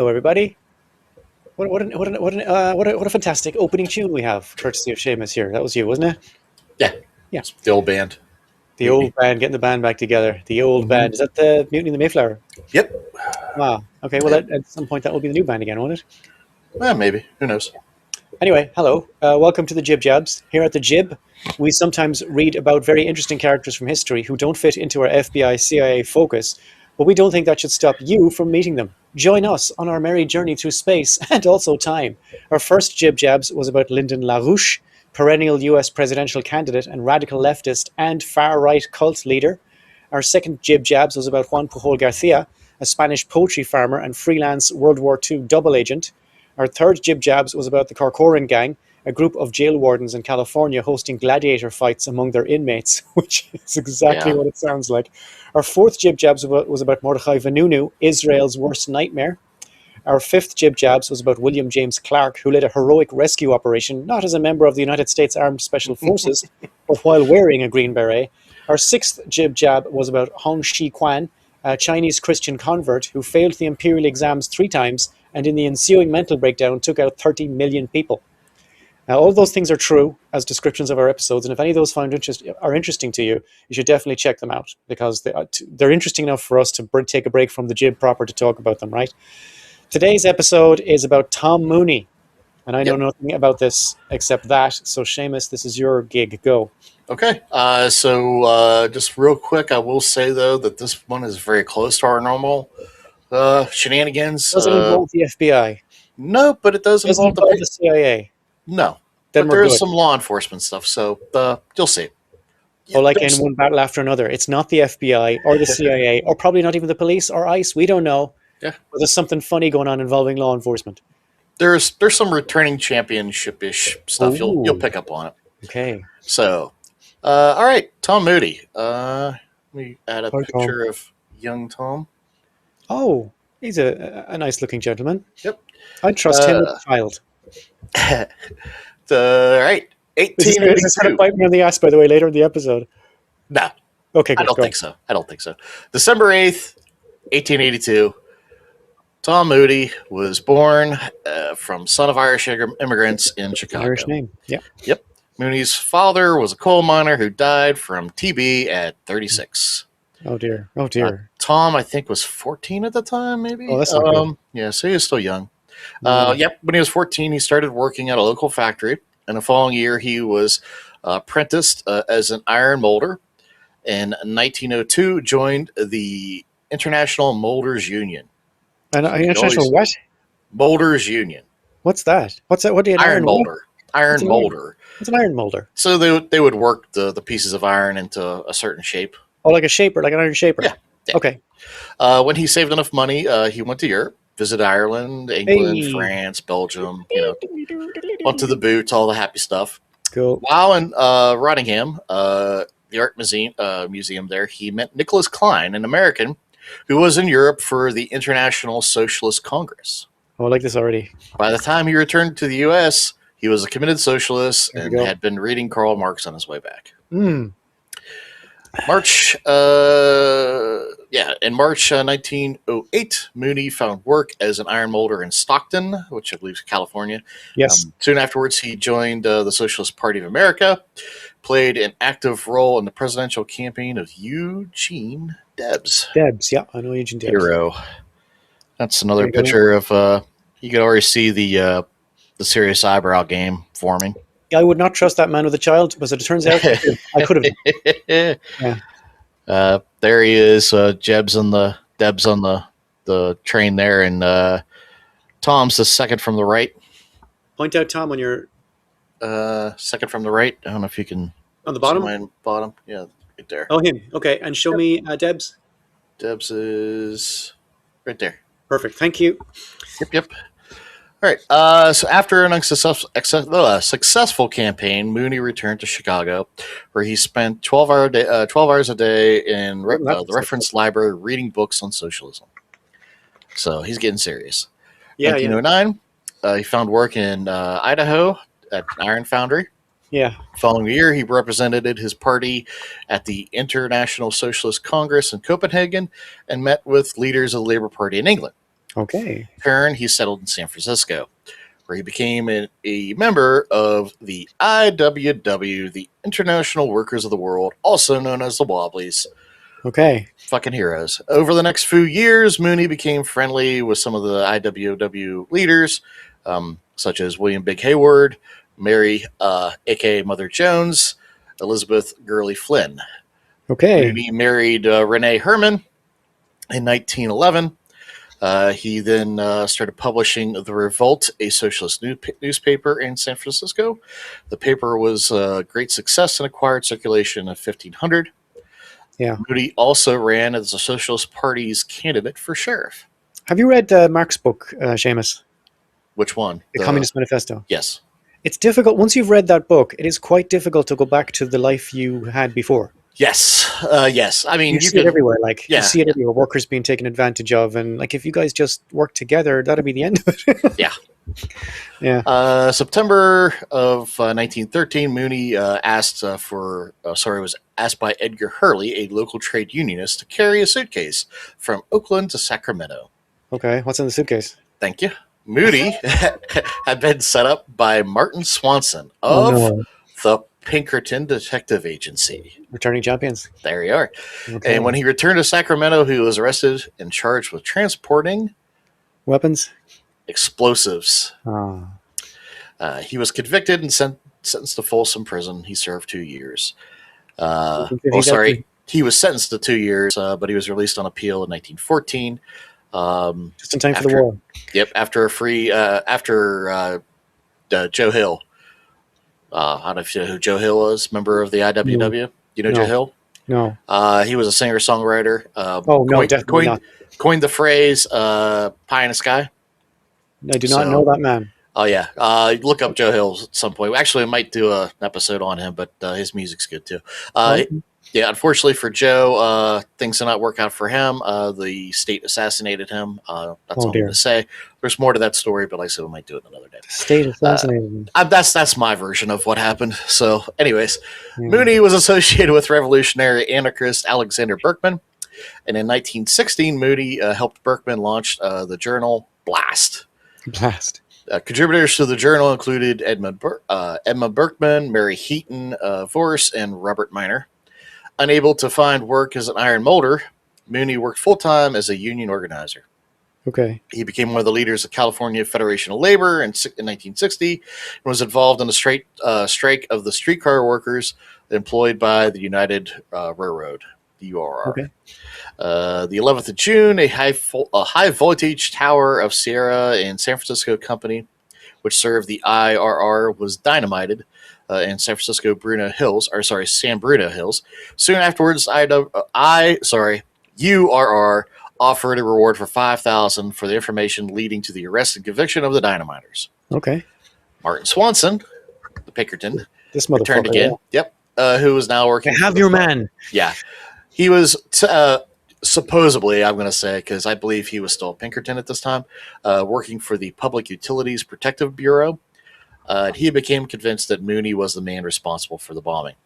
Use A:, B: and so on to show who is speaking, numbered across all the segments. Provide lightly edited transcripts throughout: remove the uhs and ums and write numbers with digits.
A: Hello, everybody. What a fantastic opening tune we have, courtesy of Seamus here. That was you, wasn't it?
B: Yeah,
A: Yeah.
B: it's the old band.
A: The old band, getting the band back together. The old band. Is that the Mutiny in the Mayflower?
B: Yep.
A: Wow. Okay, well, at some point that will be the new band again, won't it?
B: Well, maybe. Who knows?
A: Anyway, hello. Welcome to the JIBJABS. Here at the Jib, we sometimes read about very interesting characters from history who don't fit into our FBI, CIA focus, but we don't think that should stop you from meeting them. Join us on our merry journey through space and also time. Our first JIBJABS was about Lyndon LaRouche, perennial US presidential candidate and radical leftist and far-right cult leader. Our second JIBJABS was about Juan Pujol Garcia, a Spanish poultry farmer and freelance World War II double agent. Our third JIBJABS was about the Corcoran Gang, a group of jail wardens in California hosting gladiator fights among their inmates, which is exactly what it sounds like. Our fourth JIBJABS was about Mordechai Vanunu, Israel's worst nightmare. Our fifth JIBJABS was about William James Clark, who led a heroic rescue operation, not as a member of the United States Armed Special Forces, but while wearing a green beret. Our sixth JIBJAB was about Hong Shi Quan, a Chinese Christian convert who failed the imperial exams 3 times and in the ensuing mental breakdown took out 30 million people. Now, all of those things are true as descriptions of our episodes, and if any of those are interesting to you, you should definitely check them out, because they're interesting enough for us to take a break from the Jib proper to talk about them, right? Today's episode is about Tom Mooney, and I know nothing about this except that, so Seamus, this is your gig. Go.
B: Okay. So just real quick, I will say, though, that this one is very close to our normal shenanigans.
A: Does it involve the FBI?
B: No, but it does involve
A: the CIA.
B: No,
A: then
B: but there is some law enforcement stuff, so you'll see.
A: Oh, like in one battle after another. It's not the FBI or the CIA, or probably not even the police or ICE. We don't know.
B: Yeah,
A: but there's something funny going on involving law enforcement.
B: There's some returning championship-ish stuff. You'll pick up on it.
A: Okay.
B: So, all right, Tom Mooney. Let me add a picture of young Tom.
A: Oh, he's a nice-looking gentleman.
B: Yep.
A: I'd trust him with a child.
B: All right, 1882.
A: Is this going to bite me on the ass, by the way, later in the episode?
B: No.
A: Okay, good.
B: I don't think so. December 8th, 1882. Tom Mooney was born from son of Irish immigrants in Chicago.
A: Irish name, yeah.
B: Yep. Mooney's father was a coal miner who died from TB at 36.
A: Oh, dear.
B: Tom, I think, was 14 at the time, maybe?
A: Oh, that's not good.
B: Yeah, so he was still young. When he was 14, he started working at a local factory. And the following year, he was apprenticed as an iron molder. In 1902, joined the International Molders Union.
A: An international what?
B: Molders Union.
A: What's that? What's that? What do you
B: iron molder? Iron molder.
A: What's an iron molder?
B: So they would work the pieces of iron into a certain shape.
A: Oh, like a shaper, like an iron shaper.
B: Yeah.
A: Okay.
B: When he saved enough money, he went to Europe, visited Ireland, England, France, Belgium. Went to the boots, all the happy stuff.
A: Cool.
B: While in Rottingham, the art museum there, he met Nicholas Klein, an American who was in Europe for the International Socialist Congress.
A: Oh, I like this already.
B: By the time he returned to the U.S., he was a committed socialist and had been reading Karl Marx on his way back. In March 1908, Mooney found work as an iron molder in Stockton, which I believe is California.
A: Yes.
B: Soon afterwards, he joined the Socialist Party of America, played an active role in the presidential campaign of Eugene Debs.
A: Debs, yeah, I know Eugene Debs.
B: Hero. That's another picture of. You could already see the serious eyebrow game forming.
A: I would not trust that man with a child, but as it turns out, I could have.
B: Yeah. There he is, Debs on the train there, and Tom's the second from the right.
A: Point out Tom on your
B: second from the right. I don't know if you can
A: on the bottom.
B: Bottom, yeah, right there.
A: Oh, him. Okay, and show me Debs.
B: Debs is right there.
A: Perfect. Thank you.
B: Yep. All right. So after an successful campaign, Mooney returned to Chicago, where he spent 12 hours a day in the reference library reading books on socialism. So he's getting serious.
A: Yeah.
B: 1909, he found work in Idaho at an iron foundry.
A: Yeah.
B: Following the year, he represented his party at the International Socialist Congress in Copenhagen and met with leaders of the Labour Party in England.
A: Okay.
B: In turn, he settled in San Francisco, where he became a member of the IWW, the International Workers of the World, also known as the Wobblies.
A: Okay.
B: Fucking heroes. Over the next few years, Mooney became friendly with some of the IWW leaders, such as William Big Hayward, Mary, aka Mother Jones, Elizabeth Gurley Flynn.
A: Okay.
B: Mooney married Renee Herman in 1911. He then started publishing The Revolt, a socialist newspaper in San Francisco. The paper was a great success and acquired circulation in 1500.
A: Yeah.
B: Mooney also ran as the Socialist Party's candidate for sheriff.
A: Have you read Mark's book, Seamus?
B: Which one?
A: The Communist Manifesto?
B: Yes.
A: It's difficult. Once you've read that book, it is quite difficult to go back to the life you had before.
B: Yes. Yes. I mean,
A: You see it everywhere. Like,
B: yeah,
A: you see it everywhere. Workers being taken advantage of. And, like, if you guys just work together, that'll be the end of it.
B: Yeah.
A: Yeah.
B: September of 1913, Mooney was asked by Edgar Hurley, a local trade unionist, to carry a suitcase from Oakland to Sacramento.
A: Okay. What's in the suitcase?
B: Thank you. Mooney had been set up by Martin Swanson of the Pinkerton Detective Agency.
A: Returning champions.
B: There you are.
A: Okay.
B: And when he returned to Sacramento, he was arrested and charged with transporting
A: weapons,
B: explosives.
A: Oh.
B: He was convicted and sentenced to Folsom Prison. He served 2 years. He was sentenced to 2 years, but he was released on appeal in 1914.
A: Just in time for the war.
B: Yep, after Joe Hill. I don't know if you know who Joe Hill was, member of the IWW. No. You know Joe Hill?
A: No.
B: He was a singer-songwriter.
A: Definitely not.
B: Coined the phrase pie in the sky.
A: I do not know that man.
B: Oh, yeah. Look up Joe Hill at some point. Actually, we might do an episode on him, but his music's good, too. Yeah, unfortunately for Joe, things did not work out for him. The state assassinated him. That's all I'm going to say. There's more to that story, but like I said, we might do it another day.
A: The state assassinated him.
B: That's my version of what happened. So, anyways, Mooney was associated with revolutionary anarchist Alexander Berkman. And in 1916, Mooney helped Berkman launch the journal Blast. Contributors to the journal included Edmund Berkman, Mary Heaton Vorse, and Robert Miner. Unable to find work as an iron molder, Mooney worked full-time as a union organizer.
A: Okay.
B: He became one of the leaders of California Federation of Labor in 1960 and was involved in the strike of the streetcar workers employed by the United Railroad, the URR.
A: Okay.
B: The 11th of June, a high voltage tower of Sierra and San Francisco Company, which served the IRR, was dynamited in San Bruno Hills. Soon afterwards, URR offered a reward for $5,000 for the information leading to the arrest and conviction of the dynamiters.
A: Okay.
B: Martin Swanson, the Pinkerton,
A: this
B: returned again.
A: Yeah.
B: Yep. Who was now working?
A: Have your man.
B: Yeah. He was supposedly, I'm going to say, because I believe he was still Pinkerton at this time, working for the Public Utilities Protective Bureau. He became convinced that Mooney was the man responsible for the bombing.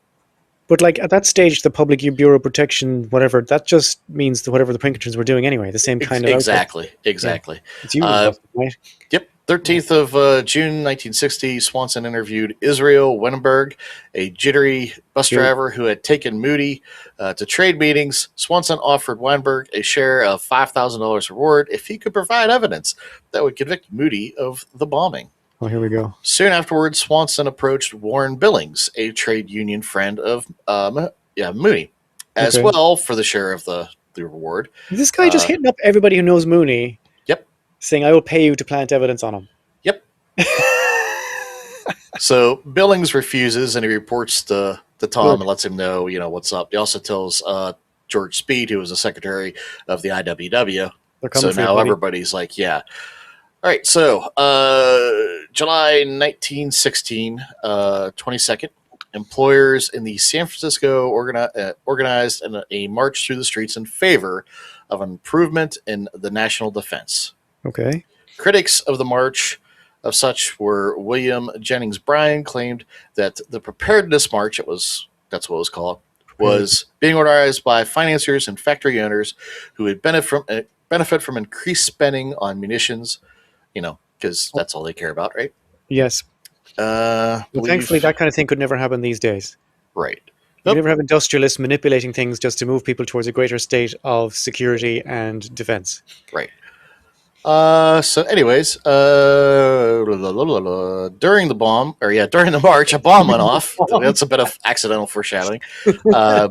A: But like at that stage, the Public Bureau Protection, whatever, that just means that whatever the Pinkertons were doing anyway, the same kind of
B: Exactly.
A: Yeah. It's you, right?
B: Yep. 13th of June 1960, Swanson interviewed Israel Wenenberg, a jittery bus driver who had taken Mooney to trade meetings. Swanson offered Weinberg a share of $5,000 reward if he could provide evidence that would convict Mooney of the bombing.
A: Oh, here we go.
B: Soon afterwards, Swanson approached Warren Billings, a trade union friend of Mooney, as well for the share of the reward.
A: Is this guy just hitting up everybody who knows Mooney?
B: Yep.
A: Saying, I will pay you to plant evidence on him.
B: Yep. So Billings refuses, and he reports to Tom and lets him know, what's up. He also tells George Speed, who was the secretary of the IWW. So now everybody's like, yeah. All right, so July 1916, 22nd, employers in the San Francisco organized a march through the streets in favor of an improvement in the national defense.
A: Okay.
B: Critics of the march of such were William Jennings Bryan claimed that the preparedness march, that's what it was called, was being organized by financiers and factory owners who would benefit benefit from increased spending on munitions, because that's all they care about, right?
A: Yes. Well, thankfully,
B: Believe
A: that kind of thing could never happen these days.
B: right.
A: You can
B: Nope.
A: never have industrialists manipulating things just to move people towards a greater state of security and defense.
B: Right. So anyways, during the march, a bomb went off. That's a bit of accidental foreshadowing. Uh,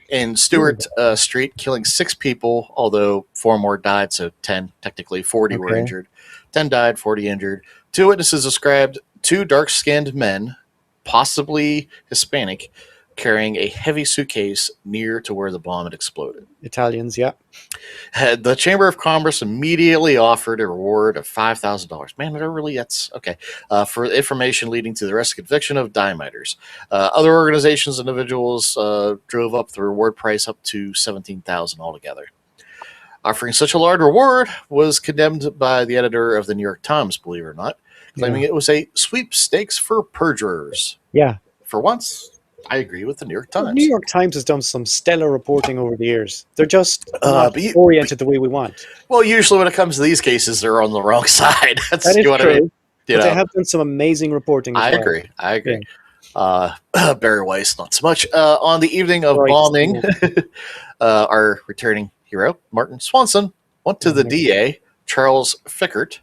B: in Stewart Street, killing 6 people, although 4 more died, so 10, technically 40 were
A: Okay.
B: injured. 10 died, 40 injured. 2 witnesses described 2 dark-skinned men, possibly Hispanic, carrying a heavy suitcase near to where the bomb had exploded.
A: Italians, yeah.
B: The Chamber of Commerce immediately offered a reward of $5,000. Man, that's okay. For information leading to the arrest and conviction of dynamiters. Other organizations and individuals drove up the reward price up to $17,000 altogether. Offering such a large reward was condemned by the editor of the New York Times, believe it or not, claiming
A: Yeah.
B: it was a sweepstakes for perjurers.
A: Yeah.
B: For once, I agree with the New York
A: The
B: Times.
A: New York Times has done some stellar reporting over the years. They're just not oriented the way we want.
B: Well, usually when it comes to these cases, they're on the wrong side. That's
A: That is
B: what
A: true.
B: I mean.
A: But they have done some amazing reporting as
B: I
A: well.
B: agree. Barry Weiss, not so much. On the evening of
A: Right.
B: bombing, our returning hero, Martin Swanson, went to the DA, Charles Fickert.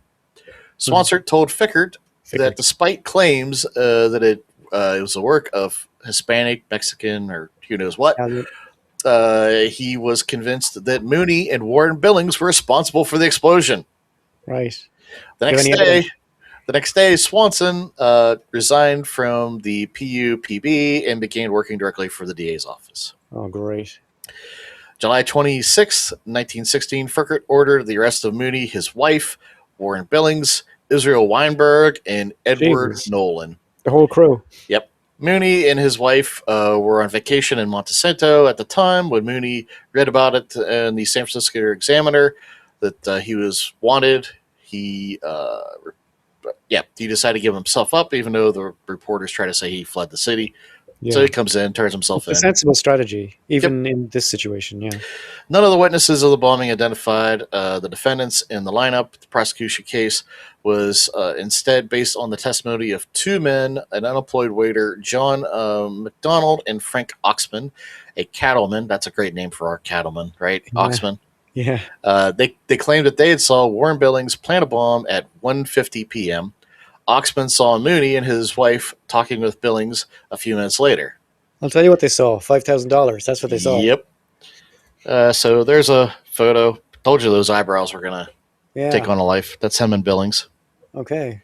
B: Swanson told Fickert that despite claims that it was the work of Hispanic, Mexican, or who knows what, he was convinced that Mooney and Warren Billings were responsible for the explosion.
A: Right.
B: The next day, Swanson resigned from the PUPB and began working directly for the DA's office.
A: Oh, great.
B: July 26, 1916, Fickert ordered the arrest of Mooney, his wife, Warren Billings, Israel Weinberg, and Edward Nolan.
A: The whole crew.
B: Yep. Mooney and his wife were on vacation in Montesanto at the time when Mooney read about it in the San Francisco Examiner that he was wanted. He decided to give himself up, even though the reporters try to say he fled the city. Yeah. So he comes in, turns himself in.
A: It's a sensible strategy, even in this situation, yeah.
B: None of the witnesses of the bombing identified the defendants in the lineup. The prosecution case was instead based on the testimony of 2 men, an unemployed waiter, John McDonald, and Frank Oxman, a cattleman. That's a great name for our cattleman, right? Yeah. Oxman.
A: Yeah.
B: They claimed that they had saw Warren Billings plant a bomb at 1:50 p.m. Oxman saw Mooney and his wife talking with Billings a few minutes later.
A: I'll tell you what they saw. $5,000. That's what they saw.
B: Yep. So there's a photo. Told you those eyebrows were going to take on a life. That's him and Billings.
A: Okay.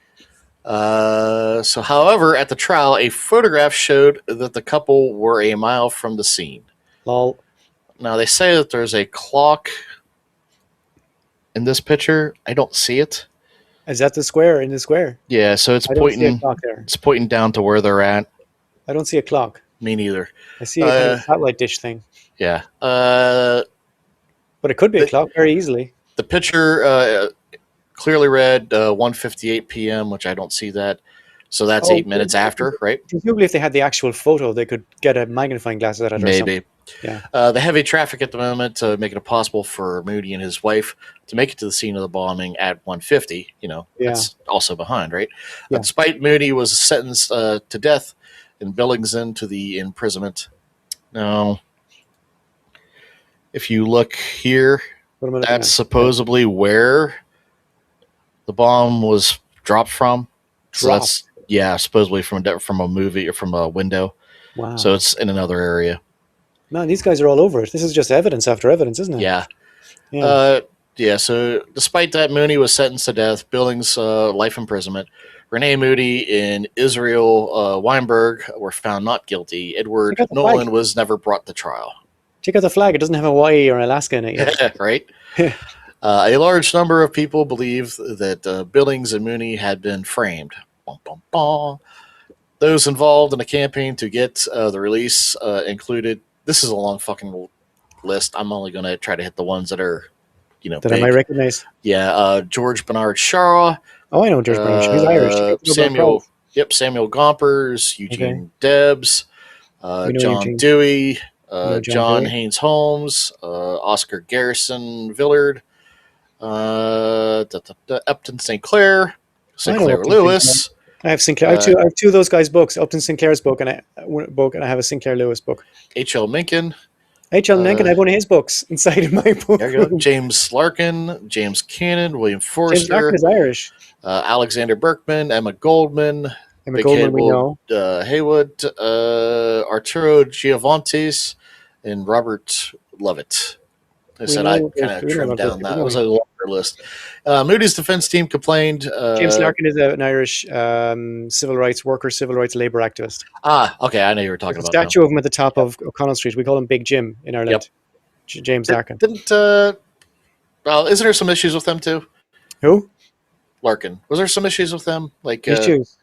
B: So, however, at the trial, a photograph showed that the couple were a mile from the scene.
A: Lol.
B: Now, they say that there's a clock in this picture. I don't see it.
A: Is that the square in the square?
B: Yeah, so it's pointing. It's pointing down to where they're at.
A: I don't see a clock.
B: Me neither.
A: I see a kind of satellite dish thing.
B: Yeah.
A: But it could be a clock very easily.
B: The picture clearly read 1:58 p.m., which I don't see that. So that's 8 minutes after, right?
A: Presumably, if they had the actual photo, they could get a magnifying glass at it.
B: Maybe.
A: Yeah.
B: The heavy traffic at the moment making it possible for Mooney and his wife to make it to the scene of the bombing at 1:50. That's also behind, right?
A: Yeah.
B: Despite Mooney was sentenced to death and Billings into the imprisonment. Now, if you look here, that's supposedly where the bomb was dropped from. So that's supposedly from a movie or from a window.
A: Wow.
B: So it's in another area.
A: Man, these guys are all over it. This is just evidence after evidence, isn't it?
B: Yeah.
A: Yeah.
B: So despite that, Mooney was sentenced to death. Billings, life imprisonment. Renee Moody and Israel Weinberg were found not guilty. Edward Nolan was never brought to trial.
A: Check out the flag. It doesn't have Hawaii or Alaska in it yet.
B: Right? A large number of people believe that Billings and Mooney had been framed. Bum, bum, bum. Those involved in the campaign to get the release included. This is a long fucking list. I'm only going to try to hit the ones that are,
A: that
B: big.
A: I might recognize.
B: Yeah, George Bernard Shaw.
A: Oh, I know George Bernard Shaw. He's Irish.
B: Samuel Gompers, Eugene Debs, John Dewey, John Haynes Holmes, Oscar Garrison Villard, Upton Sinclair,
A: I know
B: Sinclair
A: Upton Sinclair.
B: Lewis.
A: I have Sinclair. I have two of those guys' books. Upton Sinclair's book and I have a Sinclair Lewis book.
B: H.L. Mencken.
A: H.L. Mencken. I have one of his books inside of my book.
B: There you go. James Larkin, James Cannon, William
A: James Larkin
B: Forster,
A: is Irish.
B: Alexander Berkman, Emma Goldman,
A: Emma
B: Big
A: Goldman, we know.
B: Haywood, Arturo Giovantes, and Robert Lovett. I
A: We
B: said I
A: know.
B: kind of
A: We know
B: trimmed
A: about this.
B: down
A: We
B: that. It
A: know
B: was a longer list. Moody's defense team complained.
A: James Larkin is an Irish civil rights worker, civil rights labor activist.
B: Okay, I know you were talking
A: There's a
B: about now.
A: statue of him at the top of O'Connell Street. We call him Big Jim in Ireland.
B: Yep.
A: James Larkin.
B: Well, isn't there some issues with them too?
A: Who?
B: Larkin. Was there some issues with them?
A: Issues.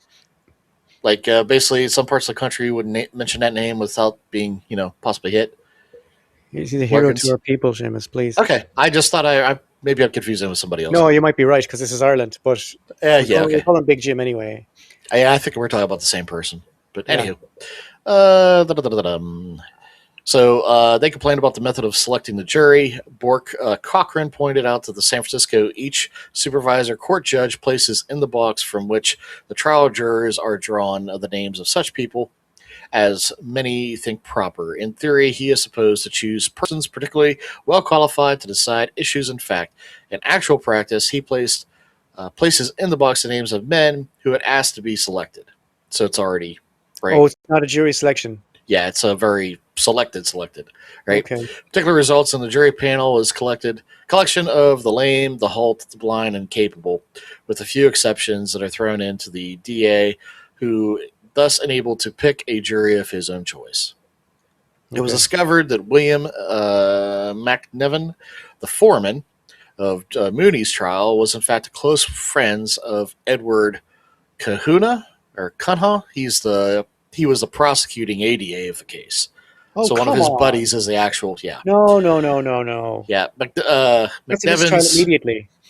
B: Basically, some parts of the country would mention that name without being, possibly hit.
A: He's the hero to our people, Seamus, please.
B: Okay, I just thought maybe I'm confusing him with somebody else.
A: No, you might be right because this is Ireland, but
B: okay.
A: We call him Big Jim anyway.
B: I think we're talking about the same person. But anywho, so they complained about the method of selecting the jury. Cochran pointed out that the San Francisco each supervisor court judge places in the box from which the trial jurors are drawn the names of such people as many think proper. In theory, he is supposed to choose persons particularly well qualified to decide issues in fact. In actual practice, he places in the box the names of men who had asked to be selected. So it's already right.
A: Oh, it's not a jury selection.
B: Yeah, it's a very selected, right?
A: Okay.
B: Particular results in the jury panel was collection of the lame, the halt, the blind, and capable, with a few exceptions that are thrown into the DA, who thus enabled to pick a jury of his own choice. Okay. It was discovered that William McNevin, the foreman of Mooney's trial, was in fact close friends of Edward Cunha. He was the prosecuting ADA of the case.
A: Oh,
B: so one of his buddies is the actual,
A: No.
B: Yeah,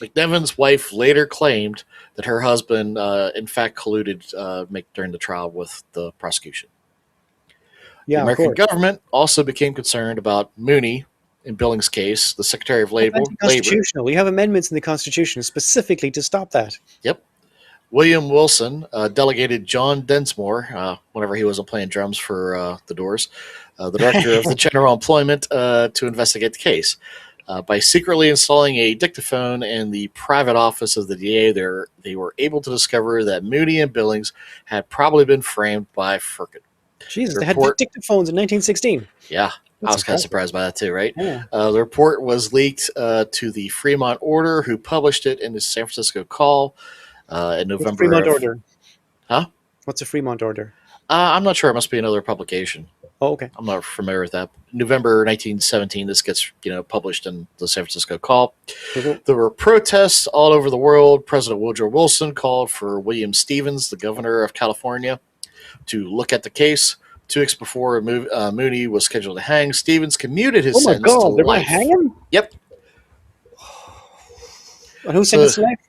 B: McNevin's wife later claimed that her husband, in fact, colluded during the trial with the prosecution. Yeah, the American government also became concerned about Mooney in Billings' case, the Secretary of Labor.
A: Constitutional. We have amendments in the Constitution specifically to stop that.
B: Yep. William Wilson delegated John Densmore, whenever he wasn't playing drums for the Doors, the director of the General Employment, to investigate the case. By secretly installing a dictaphone in the private office of the DA, they were able to discover that Mooney and Billings had probably been framed by Firkin.
A: Jesus, they had dictaphones in 1916.
B: Yeah, I was kind of surprised by that too, right? Yeah. The report was leaked to the Fremont Order, who published it in the San Francisco Call in November.
A: What's Fremont Order?
B: Huh?
A: What's a Fremont Order?
B: I'm not sure. It must be another publication.
A: Oh, okay.
B: I'm not familiar with that. November 1917, this gets published in the San Francisco Call. Mm-hmm. There were protests all over the world. President Woodrow Wilson called for William Stevens, the governor of California, to look at the case. 2 weeks before Mooney was scheduled to hang, Stevens commuted his sentence to life.
A: They're going to hang him?
B: Yep.
A: And who sentenced to life?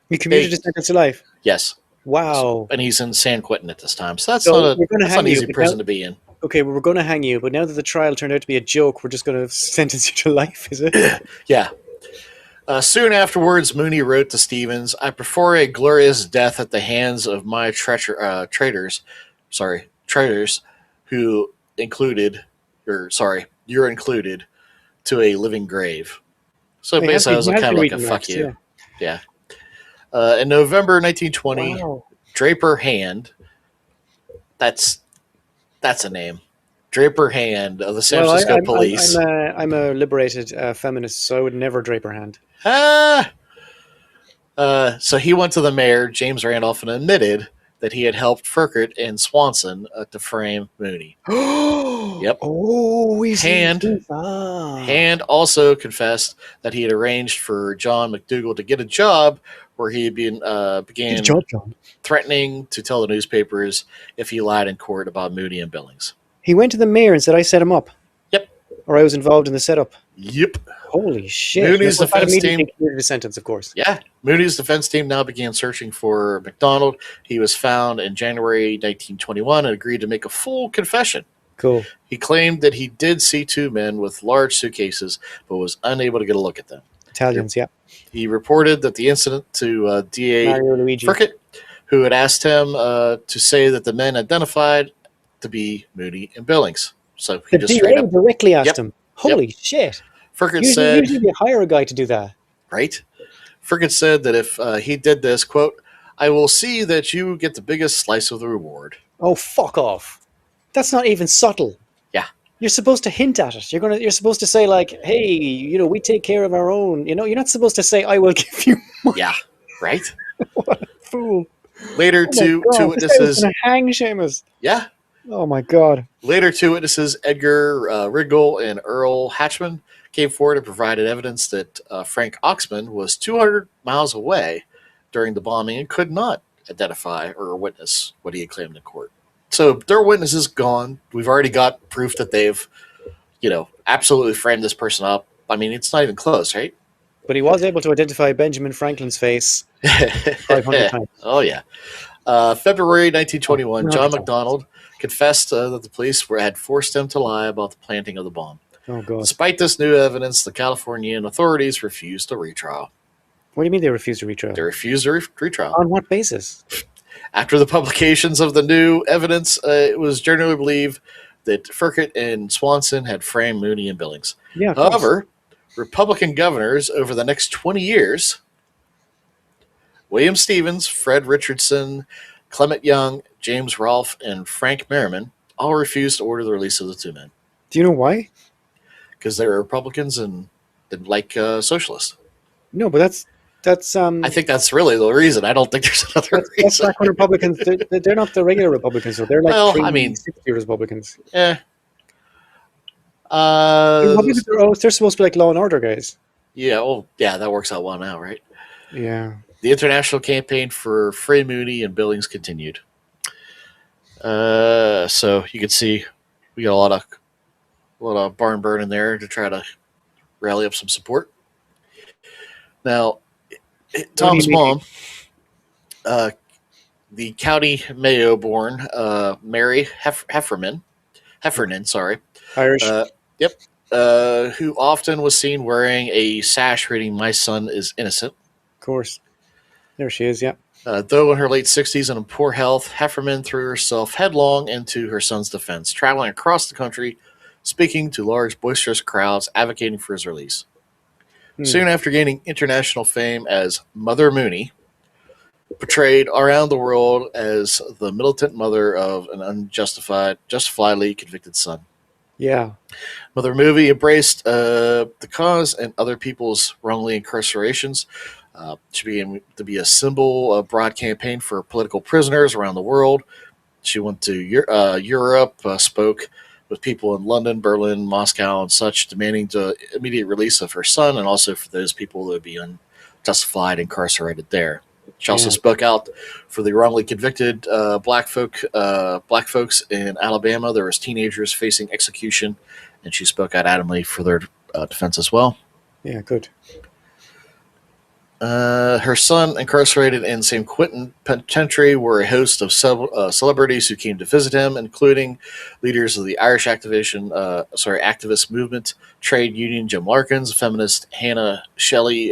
A: He commuted his sentence to life?
B: Yes.
A: Wow.
B: And he's in San Quentin at this time. So that's not an easy prison to be in.
A: Okay, well, we're going to hang you, but now that the trial turned out to be a joke, we're just going to sentence you to life, is it?
B: Yeah. Soon afterwards, Mooney wrote to Stevens, "I prefer a glorious death at the hands of my traitors, who you're included, to a living grave." So basically, it was kind of like a fuck you. Yeah. In November 1920, Draper Hand, that's a name. Draper Hand of the San Francisco Police.
A: I'm a liberated feminist, so I would never Draper Hand.
B: So he went to the mayor, James Randolph, and admitted that he had helped Firkert and Swanson to frame Mooney. Yep.
A: Oh,
B: Hand also confessed that he had arranged for John McDougal to get a job where he began threatening to tell the newspapers if he lied in court about Mooney and Billings.
A: He went to the mayor and said, "I set him up."
B: Yep.
A: Or I was involved in the setup.
B: Yep.
A: Holy shit.
B: Mooney's defense team
A: commuted a sentence, of course.
B: Yeah. Mooney's defense team now began searching for McDonald. He was found in January 1921 and agreed to make a full confession.
A: Cool.
B: He claimed that he did see 2 men with large suitcases, but was unable to get a look at them.
A: Italians, yeah.
B: He reported that the incident to DA
A: Mario Luigi.
B: Firkett, who had asked him to say that the men identified to be Mooney and Billings. So he
A: The
B: just straight
A: DA
B: up,
A: directly asked
B: yep,
A: him.
B: yep.
A: Holy shit.
B: Firkett
A: Usually
B: said,
A: they hire a guy to do that.
B: right? Firkett said that if he did this, quote, I will see that you get the biggest slice of the reward.
A: Oh, fuck off. That's not even subtle.
B: Yeah.
A: You're supposed to hint at it. You're supposed to say like, "Hey, we take care of our own." You're not supposed to say, "I will give you money."
B: Yeah, right?
A: What a fool.
B: Later,
A: Oh my
B: two
A: god, this guy was
B: witnesses,
A: going to hang Seamus.
B: yeah.
A: Oh my god.
B: Later, two witnesses, Edgar Riggle and Earl Hatchman, came forward and provided evidence that Frank Oxman was 200 miles away during the bombing and could not identify or witness what he had claimed in court. So their witness is gone. We've already got proof that they've, absolutely framed this person up. I mean, it's not even close, right?
A: But he was able to identify Benjamin Franklin's face 500 times.
B: Oh, yeah. February 1921, John
A: 100 times.
B: McDonald confessed that the police had forced him to lie about the planting of the bomb.
A: Oh god.
B: Despite this new evidence, the Californian authorities refused a retrial.
A: What do you mean they refused to retrial?
B: They refused a retrial.
A: On what basis?
B: After the publications of the new evidence, it was generally believed that Firkett and Swanson had framed Mooney and Billings.
A: Yeah.
B: However, Republican governors over the next 20 years, William Stevens, Fred Richardson, Clement Young, James Rolfe, and Frank Merriman all refused to order the release of the two men.
A: Do you know why?
B: Because they were Republicans and didn't like socialists.
A: No, but that's
B: I think that's really the reason. I don't think there's another reason.
A: That's back when Republicans, they're not the regular Republicans, so they're like
B: Well,
A: 60 Republicans.
B: Yeah.
A: They're supposed to be like Law and Order guys.
B: Yeah, well, yeah, that works out well now, right?
A: Yeah.
B: The international campaign for Free Mooney and Billings continued. So you can see we got a lot of barn burning there to try to rally up some support. Now, Tom's mom, the county Mayo born Mary Heffernan, sorry.
A: Irish.
B: Yep. Who often was seen wearing a sash reading, "My son is innocent."
A: Of course. There she is, yeah.
B: Though in her late 60s and in poor health, Heffernan threw herself headlong into her son's defense, traveling across the country, speaking to large, boisterous crowds, advocating for his release. Soon after gaining international fame as Mother Mooney, portrayed around the world as the militant mother of an justifiably convicted son.
A: Yeah.
B: Mother Mooney embraced the cause and other people's wrongly incarcerations. She began to be a symbol of a broad campaign for political prisoners around the world. She went to Europe, spoke with people in London, Berlin, Moscow, and such, demanding the immediate release of her son and also for those people that would be unjustified incarcerated there. She also spoke out for the wrongly convicted black folks in Alabama. There was teenagers facing execution, and she spoke out adamantly for their defense as well.
A: Yeah, good.
B: Her son, incarcerated in San Quentin Penitentiary, were a host of celebrities who came to visit him, including leaders of the Irish activist movement, trade union Jim Larkins, feminist Hannah Sheehy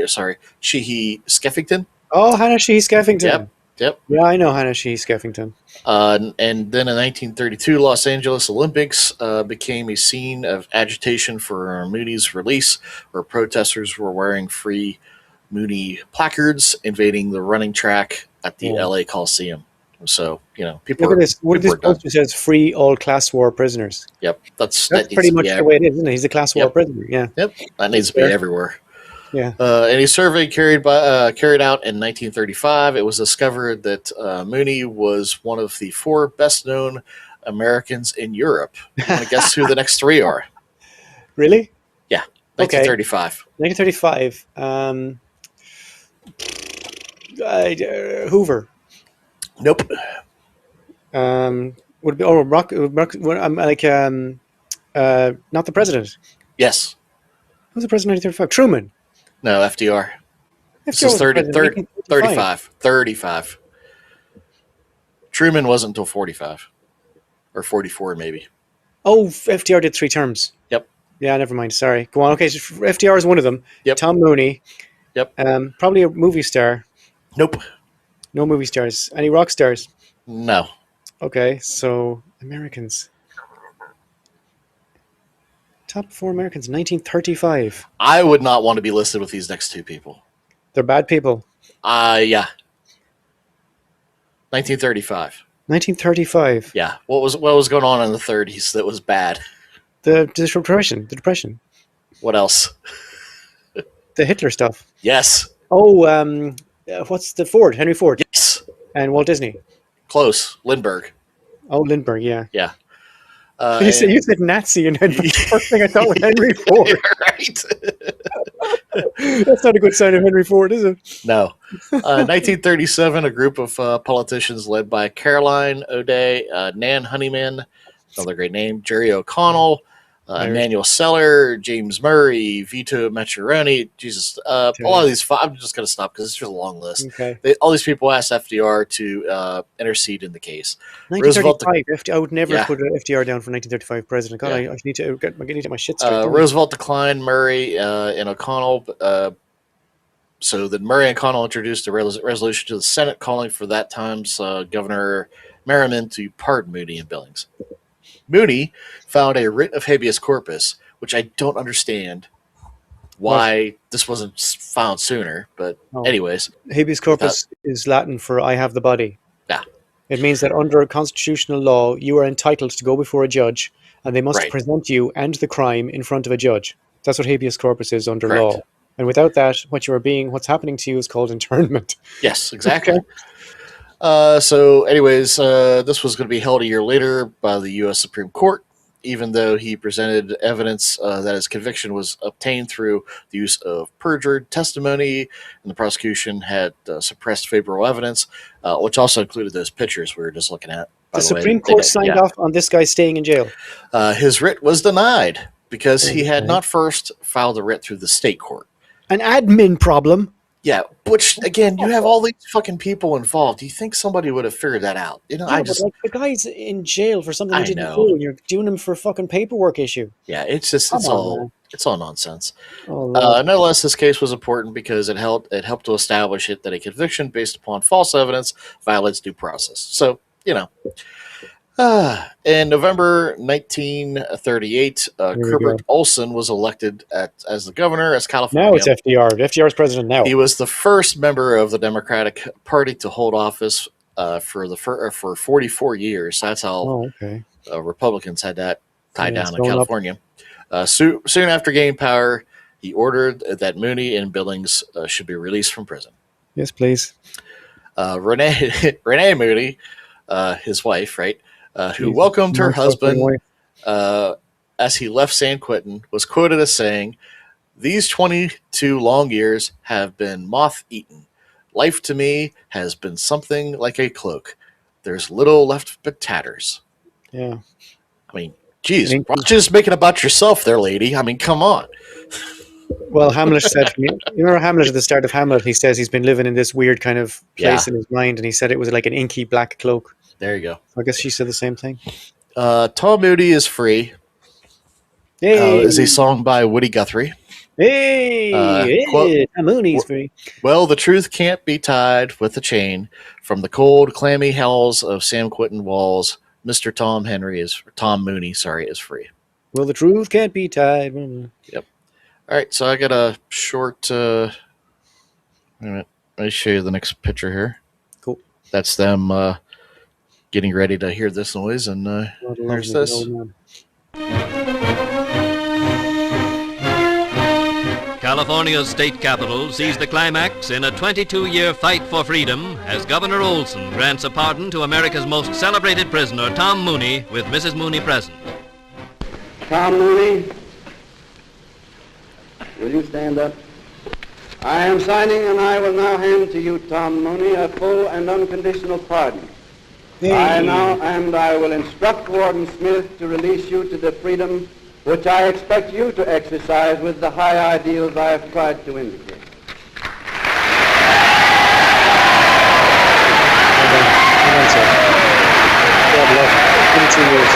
B: Skeffington.
A: Oh, Hannah Sheehy Skeffington.
B: Yep.
A: Yeah, I know Hannah Sheehy Skeffington.
B: And then in 1932, Los Angeles Olympics became a scene of agitation for Mooney's release, where protesters were wearing Free Mooney placards, invading the running track at the LA Coliseum. So, people
A: look at this. What this poster says: "Free all class war prisoners."
B: Yep, that's
A: pretty much the way it is, isn't it? He's a class war prisoner. Yeah.
B: Yep, that needs to be everywhere.
A: Yeah.
B: In a survey carried out in 1935, it was discovered that Mooney was one of the 4 best-known Americans in Europe. Want to guess who the next 3 are?
A: Really?
B: Yeah, 1935.
A: 1935. Hoover.
B: Nope.
A: Would it be Rock? Not the president.
B: Yes.
A: Who's the president in 1935? Truman.
B: No, FDR. This is 35. Truman wasn't until 45 or 44, maybe.
A: Oh, FDR did 3 terms.
B: Yep.
A: Yeah, never mind. Sorry. Go on. Okay, so FDR is one of them.
B: Yep.
A: Tom Mooney.
B: Yep.
A: Probably a movie star.
B: Nope.
A: No movie stars. Any rock stars?
B: No.
A: Okay, so Americans. Top 4 Americans, 1935.
B: I would not want to be listed with these next two people.
A: They're bad people.
B: Yeah. 1935.
A: 1935.
B: Yeah. What was going on in the 30s that was bad?
A: The Depression. The Depression.
B: What else?
A: The Hitler stuff.
B: Yes.
A: Oh, what's the Ford? Henry Ford.
B: Yes.
A: And Walt Disney.
B: Close. Lindbergh.
A: Oh, Lindbergh, yeah.
B: Yeah.
A: You said Nazi, and the first thing I thought was Henry Ford.
B: Right.
A: That's not a good sign of Henry Ford, is it?
B: No. 1937, a group of politicians led by Caroline O'Day, Nan Honeyman, another great name, Jerry O'Connell, Emmanuel Seller, James Murray, Vito Macheroni. Jesus, a lot of these. I'm just going to stop because it's just a long list.
A: Okay.
B: All these people asked FDR to intercede in the case.
A: 1935. I would never put FDR down for 1935 president. God, I need to get my shit straight.
B: Roosevelt declined Murray and O'Connell. So then Murray and O'Connell introduced a resolution to the Senate calling for that time's Governor Merriman to pardon Mooney and Billings. Mooney filed a writ of habeas corpus, which I don't understand why this wasn't found sooner. But anyways.
A: Habeas corpus is Latin for I have the body.
B: Yeah.
A: It means that under constitutional law, you are entitled to go before a judge, and they must present you and the crime in front of a judge. That's what habeas corpus is under law. And without that, what's happening to you is called internment.
B: Yes, exactly. So anyways, this was going to be held a year later by the U.S. Supreme Court, even though he presented evidence that his conviction was obtained through the use of perjured testimony, and the prosecution had suppressed favorable evidence, which also included those pictures we were just looking at.
A: The Supreme Court signed off on this guy staying in jail.
B: His writ was denied because he had not first filed a writ through the state court.
A: An admin problem.
B: Yeah, which again, you have all these fucking people involved. Do you think somebody would have figured that out? You know,
A: the guy's in jail for something he didn't do, and you're doing him for a fucking paperwork issue.
B: Yeah, it's all nonsense.
A: Oh,
B: nonetheless, this case was important because it helped to establish that a conviction based upon false evidence violates due process. So in November 1938, Herbert Olson was elected as the governor as California.
A: Now it's FDR. FDR is president now.
B: He was the first member of the Democratic Party to hold office for 44 years. That's how Republicans had that tied down in California. Soon after gaining power, he ordered that Mooney and Billings should be released from prison.
A: Yes, please.
B: Renee Mooney, his wife, right? Who welcomed her husband as he left San Quentin, was quoted as saying, "These 22 long years have been moth-eaten. Life to me has been something like a cloak. There's little left but tatters."
A: Yeah.
B: I mean, geez, just making about yourself there, lady. I mean, come on.
A: Well, Hamlet said, you remember Hamlet at the start of Hamlet, he says he's been living in this weird kind of place in his mind, and he said it was like an inky black cloak.
B: There you go.
A: I guess she said the same thing.
B: Tom Mooney is free.
A: Hey.
B: Is a song by Woody Guthrie.
A: Hey, Tom Mooney's free.
B: Well, the truth can't be tied with a chain. From the cold, clammy hells of San Quentin walls, Mr. Tom Mooney is free.
A: Well, the truth can't be tied.
B: Yep. All right, so I got a short. Wait a minute. Let me show you the next picture here.
A: Cool.
B: That's them getting ready to hear this noise, and here's this.
C: California's state capitol sees the climax in a 22-year fight for freedom as Governor Olson grants a pardon to America's most celebrated prisoner, Tom Mooney, with Mrs. Mooney present.
D: Tom Mooney, will you stand up? I am signing, and I will now hand to you, Tom Mooney, a full and unconditional pardon. I will instruct Warden Smith to release you to the freedom which I expect you to exercise with the high ideals I have tried to indicate.
A: God love 22 years.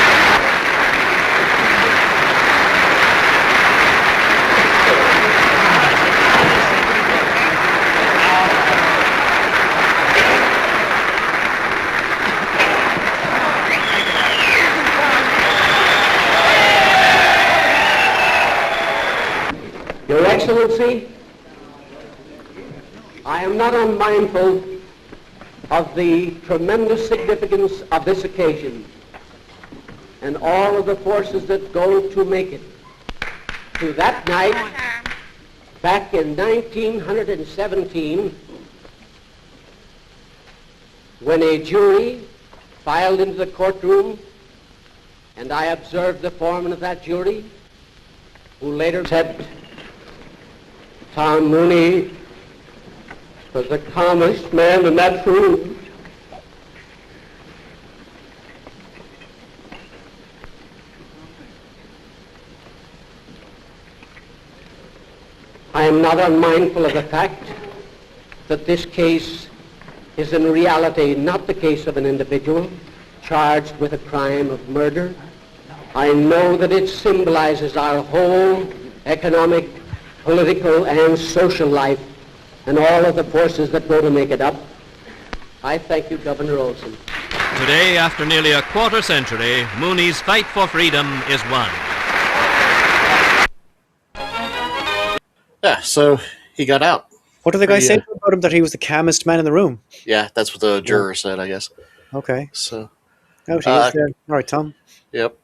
D: Your Excellency, I am not unmindful of the tremendous significance of this occasion and all of the forces that go to make it. To that night, back in 1917, when a jury filed into the courtroom, and I observed the foreman of that jury, who later said Tom Mooney was the calmest man in that room. I am not unmindful of the fact that this case is in reality not the case of an individual charged with a crime of murder. I know that it symbolizes our whole economic, political, and social life and all of the forces that go to make it up. I thank you, Governor Olson.
C: Today, after nearly a quarter century, Mooney's fight for freedom is won.
B: Yeah, so he got out.
A: What did the guy say about him? That he was the calmest man in the room?
B: Yeah, that's what the juror said, I guess.
A: Okay.
B: So,
A: Oh, he is there. All right, Tom.
B: yep.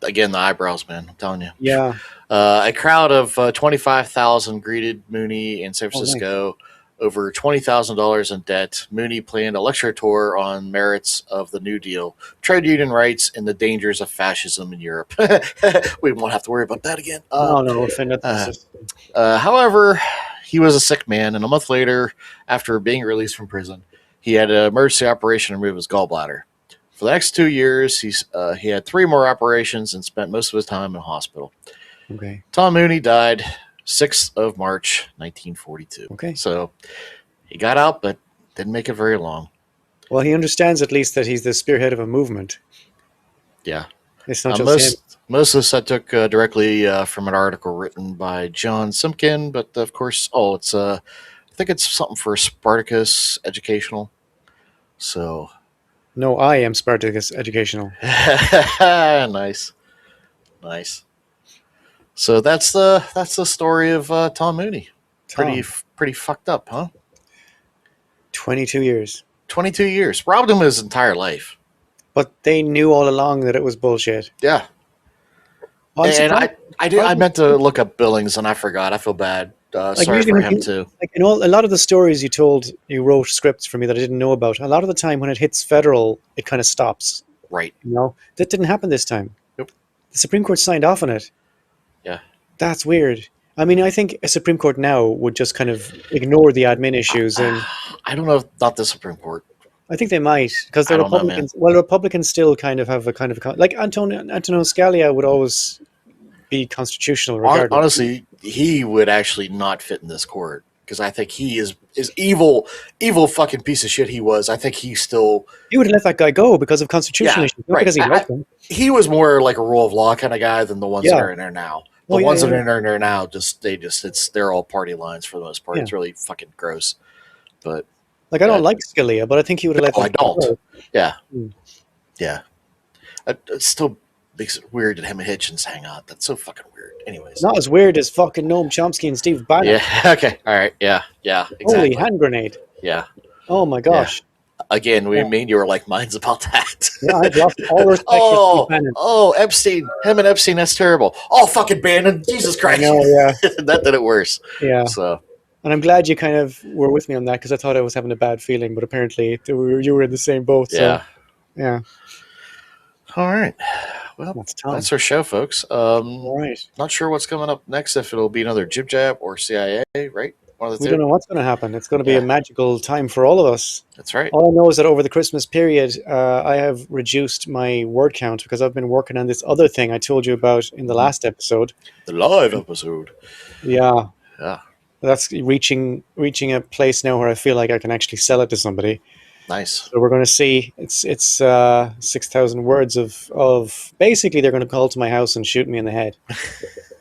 B: Again, the eyebrows, man. I'm telling you.
A: Yeah.
B: A crowd of 25,000 greeted Mooney in San Francisco. Over $20,000 in debt. Mooney planned a lecture tour on merits of the New Deal, trade union rights, and the dangers of fascism in Europe. We won't have to worry about that again.
A: No.
B: However, he was a sick man, and a month later, after being released from prison, he had an emergency operation to remove his gallbladder. For the next 2 years, he had 3 more operations and spent most of his time in hospital.
A: Okay.
B: Tom Mooney died 6th of March, 1942.
A: Okay.
B: So he got out, but didn't make it very long.
A: Well, he understands at least that he's the spearhead of a movement.
B: Yeah.
A: It's not just him.
B: Most of this I took directly from an article written by John Simpkin, but of course, I think it's something for Spartacus Educational. So.
A: No, I am Spartacus Educational.
B: Nice. So that's the story of Tom Mooney. Pretty fucked up, huh?
A: 22 years.
B: 22 years. Robbed him his entire life.
A: But they knew all along that it was bullshit.
B: Yeah. And I meant to look up Billings and I forgot. I feel bad. Sorry for him too.
A: Like a lot of the stories you wrote scripts for me that I didn't know about. A lot of the time when it hits federal, it kind of stops.
B: Right.
A: That didn't happen this time.
B: Nope.
A: The Supreme Court signed off on it.
B: Yeah.
A: That's weird. I mean, I think a Supreme Court now would just kind of ignore the admin issues. And
B: I don't know if not the Supreme Court.
A: I think they might, because the Republicans. Republicans still kind of have a kind of like Antonio Scalia would always be constitutional. Regardless.
B: Honestly, he would actually not fit in this court because I think he is evil fucking piece of shit. He was. I think he would
A: have let that guy go because of constitutional issues, not because he liked him.
B: He was more like a rule of law kind of guy than the ones that are in there now. The ones that are in there now, they're all party lines for the most part. Yeah. It's really fucking gross. But
A: like, I don't like Scalia, but I think he would have let.
B: I don't. Go. Yeah,
A: Hmm.
B: Yeah. It still makes it weird that him and Hitchens hang out. That's so fucking weird. Anyways,
A: not as weird as fucking Noam Chomsky and Steve Bannon.
B: Yeah. Okay. All right. Yeah. Exactly.
A: Holy hand grenade.
B: Yeah.
A: Oh my gosh.
B: Yeah. Again, we mean you were like minds about that.
A: Yeah, I've lost all respect for Steve Bannon.
B: Oh, Epstein. Him and Epstein, that's terrible. Oh, fucking Bannon. Jesus Christ.
A: I know, yeah.
B: That did it worse.
A: Yeah.
B: So.
A: And I'm glad you kind of were with me on that because I thought I was having a bad feeling, but apparently you were in the same boat. So, yeah. All
B: right. Well, that's our show, folks.
A: All right.
B: Not sure what's coming up next, if it'll be another JIBJAB or CIA, right?
A: We don't know what's going to happen. It's going to be a magical time for all of us.
B: That's right.
A: All I know is that over the Christmas period, I have reduced my word count because I've been working on this other thing I told you about in the last episode.
B: The live episode.
A: Yeah.
B: Yeah.
A: That's reaching a place now where I feel like I can actually sell it to somebody.
B: Nice.
A: So we're going to see. It's 6,000 words of basically they're going to call to my house and shoot me in the head.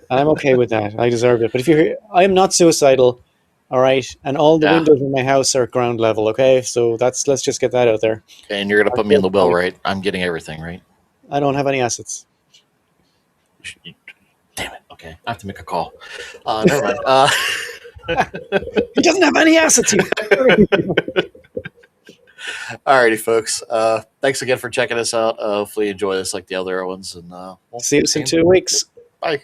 A: And I'm okay with that. I deserve it. But if you hear, I am not suicidal. All right, and all the windows in my house are at ground level. Okay, so let's just get that out there.
B: And you're gonna put me in the will, right? I'm getting everything, right?
A: I don't have any assets.
B: Damn it. Okay. Okay, I have to make a call. Never mind.
A: He doesn't have any assets.
B: Alrighty, folks. Thanks again for checking us out. Hopefully you enjoy this like the other ones. And we'll
A: See you in 2 weeks.
B: Bye.